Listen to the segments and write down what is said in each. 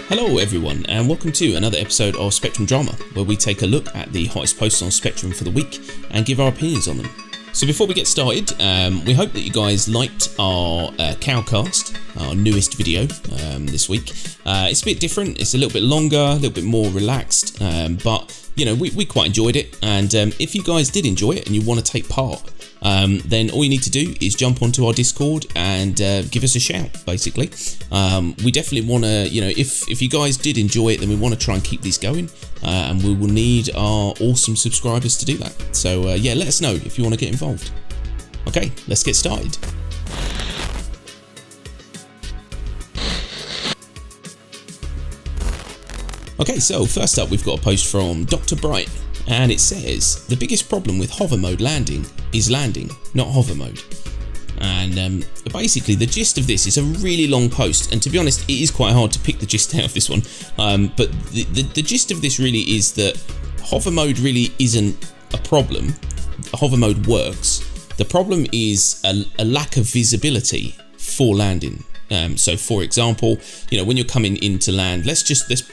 Hello everyone, and welcome to another episode of Spectrum Drama, where we take a look at the hottest posts on Spectrum for the week and give our opinions on them. So before we get started, we hope that you guys liked our Cowcast, our newest video this week. It's a bit different, it's a little bit longer, a little bit more relaxed, but you know, we quite enjoyed it, and if you guys did enjoy it and you want to take part, then all you need to do is jump onto our Discord and give us a shout, basically. We definitely want to, you know, if you guys did enjoy it, then we want to try and keep this going, and we will need our awesome subscribers to do that. So yeah, let us know if you want to get involved. Okay, let's get started. Okay, so first up we've got a post from Dr. Bright, and it says, the biggest problem with hover mode landing is landing, not hover mode. And basically the gist of this is a really long post, and to be honest it is quite hard to pick the gist out of this one, but the gist of this really is that hover mode really isn't a problem. Hover mode works. The problem is a lack of visibility for landing. So for example, you know, when you're coming into land, let's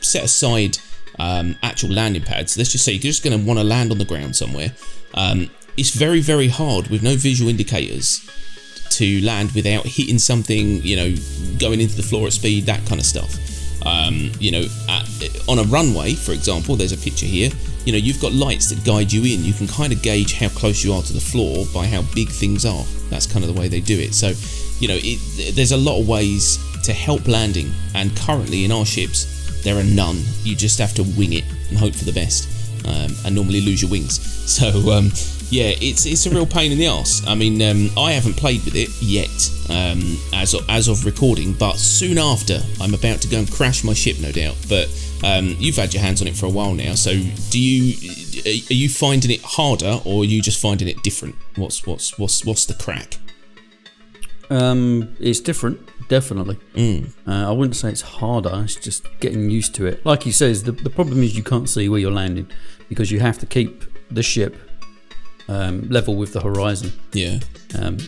set aside actual landing pads. Let's just say you're just going to want to land on the ground somewhere. It's very, very hard with no visual indicators to land without hitting something, you know, going into the floor at speed, that kind of stuff. You know, on a runway, for example, there's a picture here, you know, you've got lights that guide you in. You can kind of gauge how close you are to the floor by how big things are. That's kind of the way they do it. So, you know, there's a lot of ways to help landing, and currently in our ships there are none. You just have to wing it and hope for the best, and normally lose your wings. So yeah, it's a real pain in the arse. I mean, I haven't played with it yet as of recording, but soon after I'm about to go and crash my ship, no doubt. But you've had your hands on it for a while now, so are you finding it harder, or are you just finding it different? What's the crack? It's different, definitely. I wouldn't say it's harder, it's just getting used to it. Like he says, the problem is you can't see where you're landing because you have to keep the ship level with the horizon. Yeah.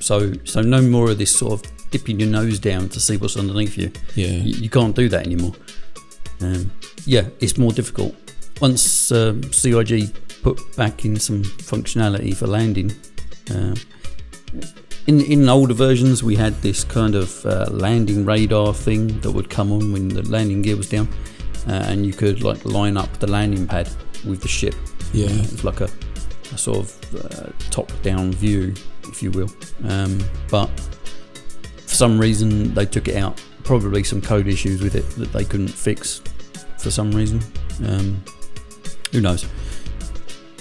So no more of this sort of dipping your nose down to see what's underneath you. Yeah. You can't do that anymore. Yeah, it's more difficult. Once CIG put back in some functionality for landing, in older versions we had this kind of landing radar thing that would come on when the landing gear was down, and you could like line up the landing pad with the ship. Yeah. It's like a sort of top-down view, if you will. But for some reason they took it out. Probably some code issues with it that they couldn't fix for some reason. Who knows?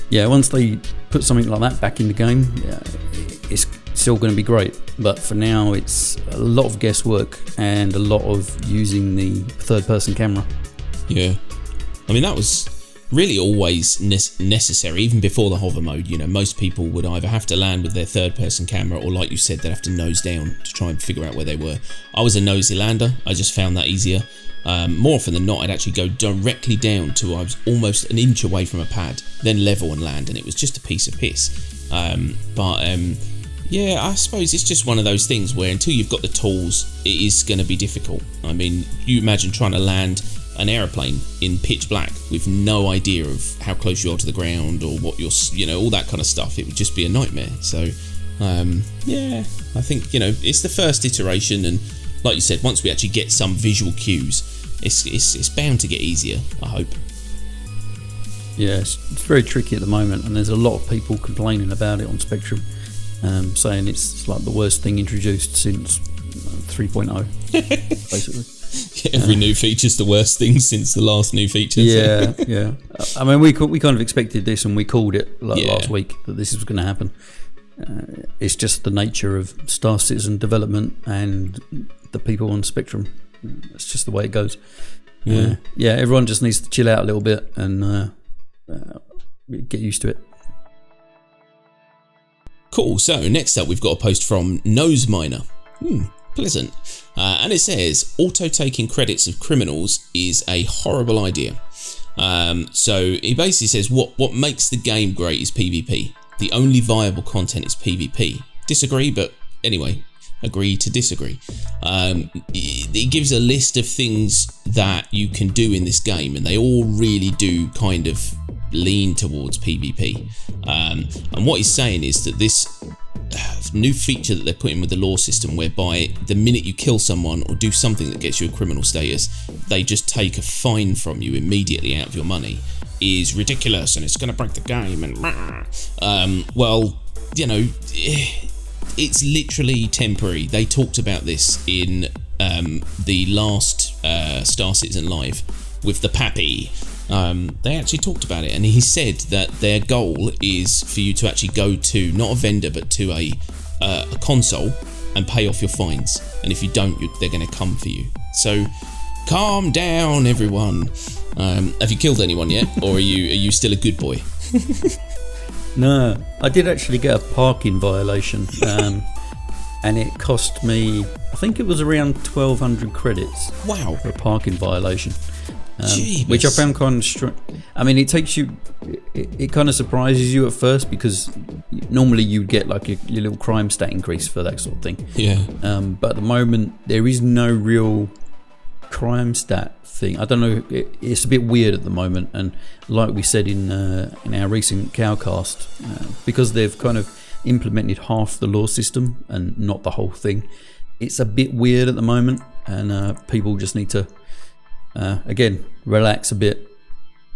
Yeah, once they put something like that back in the game, it's still going to be great, but for now it's a lot of guesswork and a lot of using the third-person camera. Yeah, I mean that was really always necessary, even before the hover mode. You know, most people would either have to land with their third-person camera, or like you said, they'd have to nose down to try and figure out where they were. I was a nosy lander, I just found that easier. More often than not, I'd actually go directly down to I was almost an inch away from a pad, then level and land, and it was just a piece of piss. Yeah, I suppose it's just one of those things where until you've got the tools, it is going to be difficult. I mean, you imagine trying to land an aeroplane in pitch black with no idea of how close you are to the ground or what you're, you know, all that kind of stuff. It would just be a nightmare. So, yeah, I think, you know, it's the first iteration, and like you said, once we actually get some visual cues, it's bound to get easier, I hope. Yeah, it's very tricky at the moment, and there's a lot of people complaining about it on Spectrum. Saying it's like the worst thing introduced since 3.0, basically. Yeah, every new feature's the worst thing since the last new feature. Yeah, yeah. I mean, we kind of expected this, and we called it last week that this was going to happen. It's just the nature of Star Citizen development and the people on Spectrum. It's just the way it goes. Yeah, everyone just needs to chill out a little bit and get used to it. Cool, so next up we've got a post from Nose Miner. Pleasant. And it says, auto-taking credits of criminals is a horrible idea. So he basically says what makes the game great is PvP. The only viable content is PvP. Disagree, but anyway, agree to disagree. It gives a list of things that you can do in this game, and they all really do kind of lean towards PvP. And what he's saying is that this new feature that they're putting with the law system, whereby the minute you kill someone or do something that gets you a criminal status, they just take a fine from you immediately out of your money, is ridiculous, and it's going to break the game. And well, you know, it's literally temporary. They talked about this in the last Star Citizen Live with the Pappy. They actually talked about it, and he said that their goal is for you to actually go to not a vendor but to a console and pay off your fines, and if you don't, they're going to come for you. So calm down, everyone. Have you killed anyone yet, or are you still a good boy? No, I did actually get a parking violation, and it cost me, I think it was around 1,200 credits. Wow. For a parking violation. Which I found kind of strange. I mean, it takes you, it kind of surprises you at first, because normally you get like your little crime stat increase for that sort of thing. Yeah. But at the moment, there is no real crime stat thing. I don't know. It's a bit weird at the moment, and like we said in our recent Cowcast, because they've kind of implemented half the law system and not the whole thing, it's a bit weird at the moment, and people just need to. Again, relax a bit.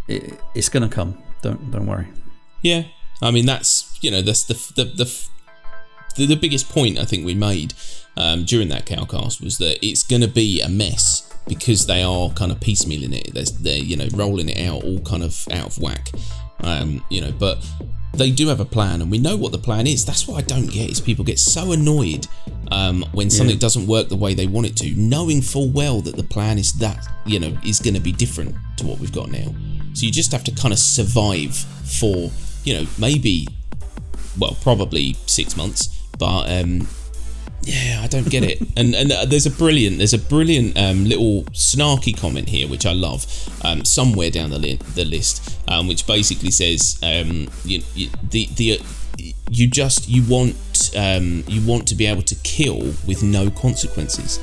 It's gonna come. Don't worry. Yeah, I mean that's the biggest point I think we made during that Cowcast was that it's gonna be a mess because they are kind of piecemealing it. They're rolling it out all kind of out of whack. But they do have a plan, and we know what the plan is. That's what I don't get, is people get so annoyed when something doesn't work the way they want it to, knowing full well that the plan is is going to be different to what we've got now. So you just have to kind of survive for maybe, well, probably 6 months, but I don't get it. and there's a brilliant little snarky comment here which I love, somewhere down the list, which basically says you want to be able to kill with no consequences.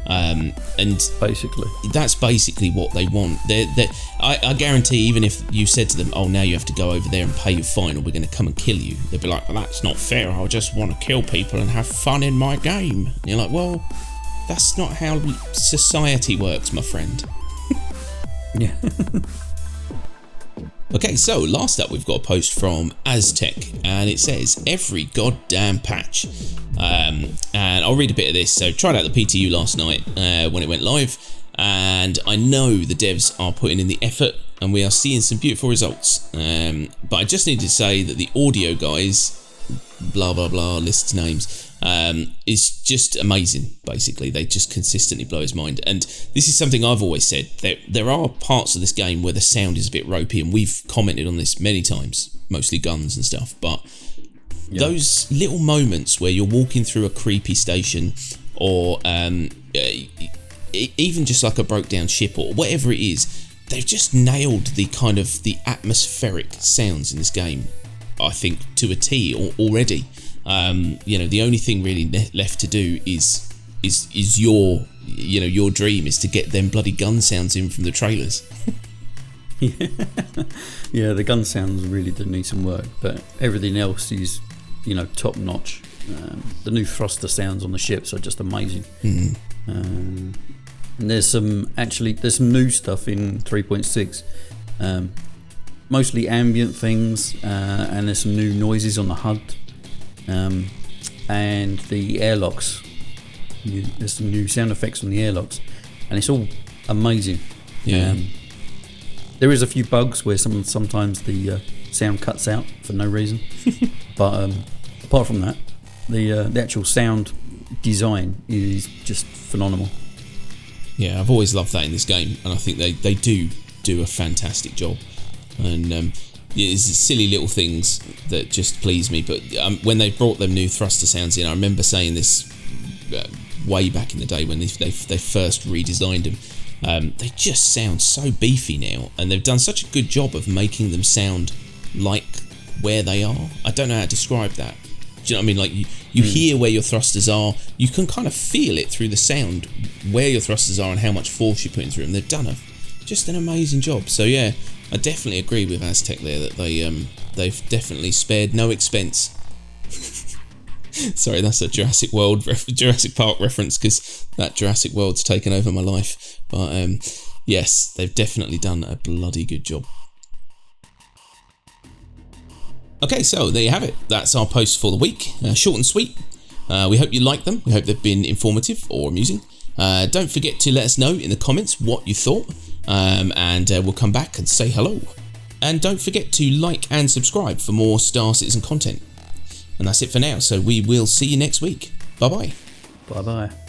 And basically that's basically what they want. I guarantee, even if you said to them, oh, now you have to go over there and pay your fine or we're going to come and kill you, they'd be like, well, that's not fair, I just want to kill people and have fun in my game. And you're like, well, that's not how society works, my friend. Yeah. Okay, so last up we've got a post from IThe, and it says every goddamn patch. And I'll read a bit of this. So tried out the PTU last night when it went live, and I know the devs are putting in the effort and we are seeing some beautiful results. But I just need to say that the audio guys, blah blah blah, lists names, is just amazing. Basically, they just consistently blow his mind. And this is something I've always said, that there are parts of this game where the sound is a bit ropey, and we've commented on this many times, mostly guns and stuff, but those little moments where you're walking through a creepy station, or even just like a broke down ship or whatever it is, they've just nailed the kind of the atmospheric sounds in this game, I think, to a T already. The only thing really left to do is your dream is to get them bloody gun sounds in from the trailers. Yeah, the gun sounds really do need some work, but everything else is top notch. The new thruster sounds on the ships are just amazing. And there's some new stuff in 3.6, mostly ambient things, and there's some new noises on the HUD, and the airlocks. There's some new sound effects on the airlocks, and it's all amazing. There is a few bugs where sometimes the sound cuts out for no reason, but apart from that, the actual sound design is just phenomenal. Yeah, I've always loved that in this game, and I think they do a fantastic job. And it's silly little things that just please me. But when they brought them new thruster sounds in, I remember saying this way back in the day when they first redesigned them. They just sound so beefy now, and they've done such a good job of making them sound like where they are. I don't know how to describe that. Do you know what I mean? Like you hear where your thrusters are. You can kind of feel it through the sound where your thrusters are and how much force you're putting through them. They've done just an amazing job. So yeah, I definitely agree with IThe there that they've definitely spared no expense. Sorry, that's a Jurassic Park reference, because that Jurassic World's taken over my life. But yes, they've definitely done a bloody good job. Okay, so there you have it. That's our post for the week. Short and sweet. We hope you like them. We hope they've been informative or amusing. Don't forget to let us know in the comments what you thought, and we'll come back and say hello. And don't forget to like and subscribe for more Star Citizen content. And that's it for now, so we will see you next week. Bye-bye. Bye-bye.